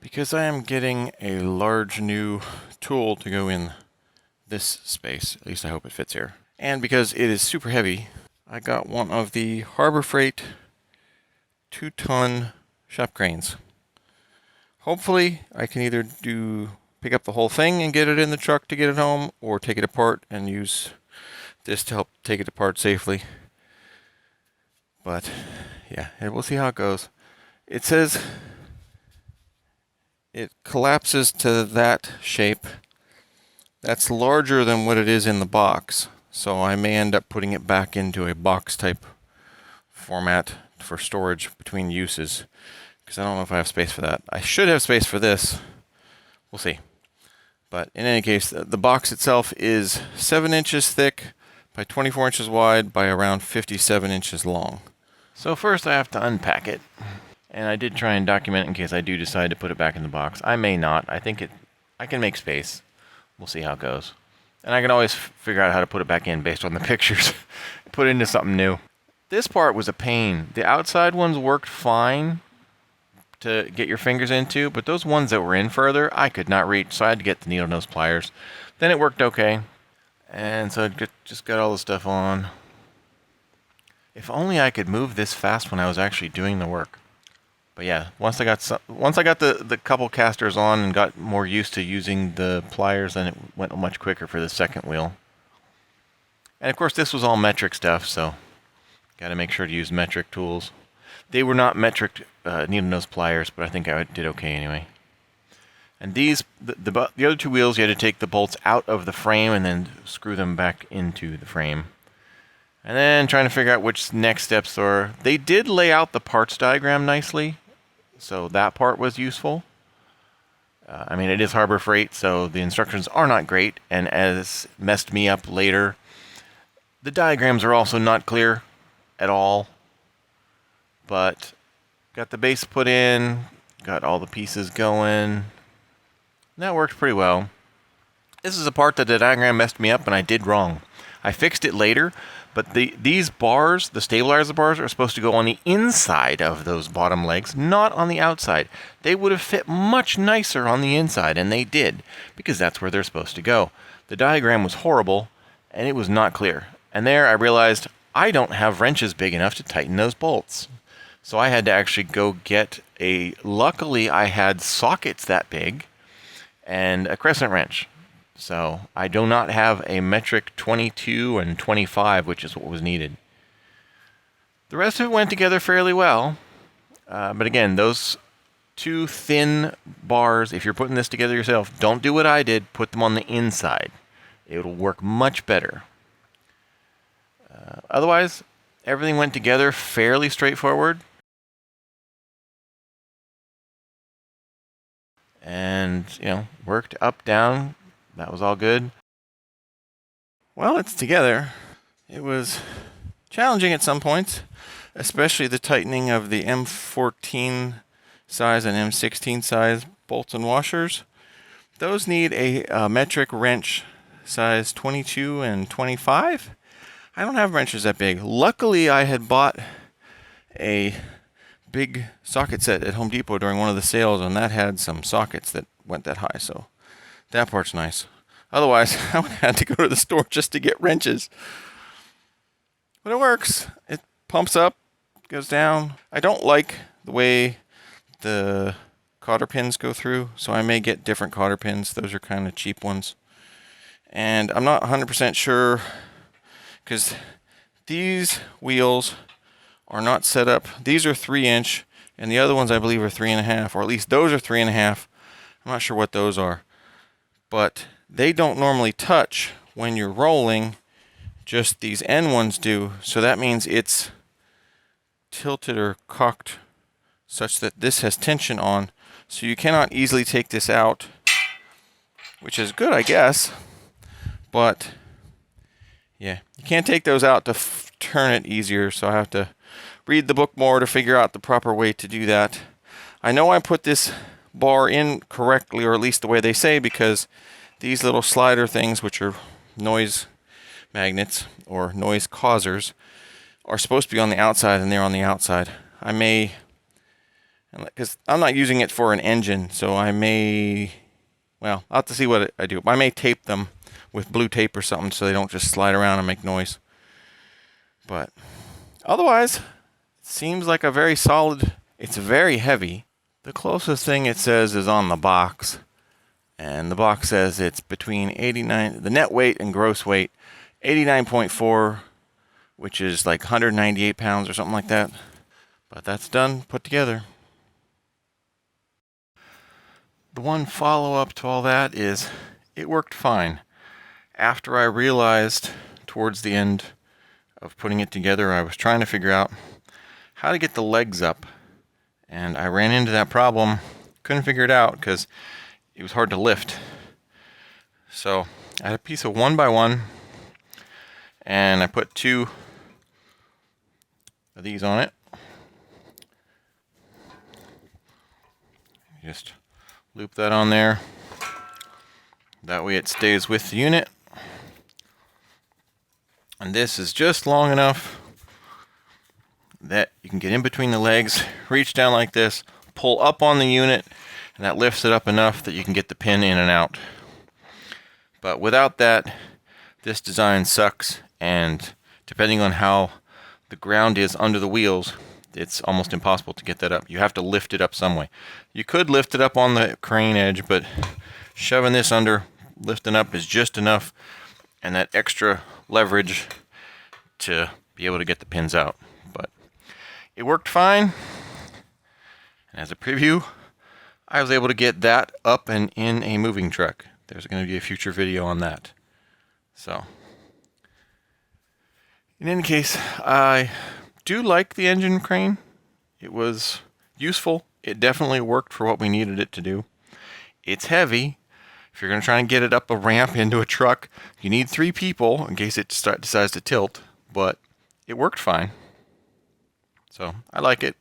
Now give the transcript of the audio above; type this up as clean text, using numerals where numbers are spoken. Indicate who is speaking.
Speaker 1: Because I am getting a large new tool to go in this space, at least I hope it fits here, and because it is super heavy, I got one of the Harbor Freight 2-ton shop cranes. Hopefully I can either pick up the whole thing and get it in the truck to get it home, or take it apart and use this to help take it apart safely. But yeah, we'll see how it goes. It says it collapses to that shape. That's larger than what it is in the box, so I may end up putting it back into a box type format for storage between uses, because I don't know if I have space for that. I should have space for this. We'll see. But in any case, the box itself is 7 inches thick by 24 inches wide by around 57 inches long. So first I have to unpack it. And I did try and document in case I do decide to put it back in the box. I may not. I can make space. We'll see how it goes. And I can always figure out how to put it back in based on the pictures. Put it into something new. This part was a pain. The outside ones worked fine to get your fingers into, but those ones that were in further, I could not reach, so I had to get the needle nose pliers. Then it worked okay. And so I just got all the stuff on. If only I could move this fast when I was actually doing the work. But yeah, once I got the couple casters on and got more used to using the pliers, then it went much quicker for the second wheel. And of course this was all metric stuff, so got to make sure to use metric tools. They were not metric needle nose pliers, but I think I did okay anyway. And these, the other two wheels, you had to take the bolts out of the frame and then screw them back into the frame. And then trying to figure out which next steps are. They did lay out the parts diagram nicely, so that part was useful. I mean, it is Harbor Freight, so the instructions are not great, and as messed me up later, the diagrams are also not clear at all. But got the base put in, got all the pieces going. That worked pretty well. This is a part that the diagram messed me up and I did wrong. I fixed it later, but these bars, the stabilizer bars, are supposed to go on the inside of those bottom legs, not on the outside. They would have fit much nicer on the inside, and they did, because that's where they're supposed to go. The diagram was horrible, and it was not clear. And there I realized I don't have wrenches big enough to tighten those bolts. So I had to actually go get luckily I had sockets that big and a crescent wrench. So I do not have a metric 22 and 25, which is what was needed. The rest of it went together fairly well. But again, those two thin bars, if you're putting this together yourself, don't do what I did. Put them on the inside. It'll work much better. Otherwise, everything went together fairly straightforward. And, worked up, down. That was all good. Well, it's together. It was challenging at some points, especially the tightening of the M14 size and M16 size bolts and washers. Those need a metric wrench size 22 and 25. I don't have wrenches that big. Luckily, I had bought a big socket set at Home Depot during one of the sales, and that had some sockets that went that high, so that part's nice. Otherwise, I would have had to go to the store just to get wrenches. But it works. It pumps up, goes down. I don't like the way the cotter pins go through, so I may get different cotter pins. Those are kind of cheap ones. And I'm not 100% sure, because these wheels are not set up. These are 3-inch, and the other ones I believe are 3.5, or at least those are 3.5. I'm not sure what those are. But they don't normally touch when you're rolling, just these end ones do. So that means it's tilted or cocked such that this has tension on. So you cannot easily take this out, which is good, I guess. But yeah, you can't take those out to turn it easier, so I have to read the book more to figure out the proper way to do that. I know I put this bar in correctly, or at least the way they say, because these little slider things, which are noise magnets or noise causers, are supposed to be on the outside, and they're on the outside. And because I'm not using it for an engine, so I may, well, I'll have to see what I do. I may tape them with blue tape or something so they don't just slide around and make noise. But otherwise, it seems like a very solid. It's very heavy. The closest thing it says is on the box, and the box says it's between 89, the net weight and gross weight, 89.4, which is like 198 pounds or something like that. But that's done, put together. The one follow-up to all that is it worked fine. After I realized towards the end of putting it together, I was trying to figure out how to get the legs up. And I ran into that problem, couldn't figure it out because it was hard to lift. So I had a piece of 1x1, and I put 2 of these on it. Just loop that on there. That way it stays with the unit. And this is just long enough that you can get in between the legs, reach down like this, pull up on the unit, and that lifts it up enough that you can get the pin in and out. But without that, this design sucks, and depending on how the ground is under the wheels, it's almost impossible to get that up. You have to lift it up some way. You could lift it up on the crane edge, but shoving this under, lifting up is just enough, and that extra leverage to be able to get the pins out. But it worked fine. And as a preview, I was able to get that up and in a moving truck. There's going to be a future video on that. So, in any case, I do like the engine crane. It was useful. It definitely worked for what we needed it to do. It's heavy. If you're going to try and get it up a ramp into a truck, you need 3 people in case it decides to tilt, but it worked fine. So I like it.